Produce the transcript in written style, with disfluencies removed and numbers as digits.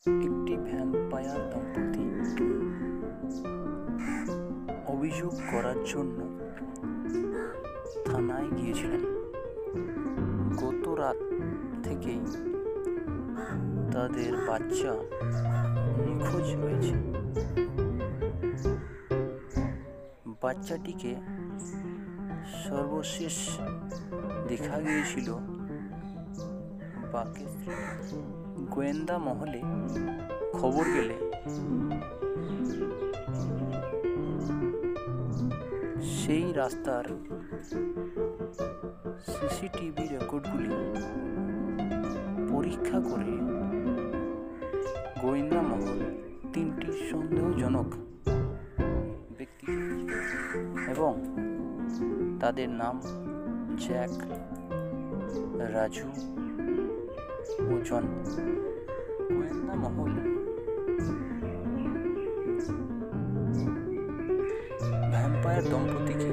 একটি ভ্যাম্পায়ার দম্পতি অভিযোগ করার জন্য থানায় গিয়েছিলেন। গত রাত থেকেই তাদের বাচ্চা নিখোঁজ রয়েছে। বাচ্চাটিকে সর্বশেষ দেখা গিয়েছিল বাকেশ্বর। গোয়েন্দা মহলে খবর গেলে সেই রাস্তার সিসিটিভি রেকর্ডগুলি পরীক্ষা করে গোয়েন্দা মহল তিনটি সন্দেহজনক ব্যক্তি এবং তাদের নাম জ্যাক, রাজু ও জন। গোয়েন্দা মহল ভ্যাম্পায়ার দম্পতিকে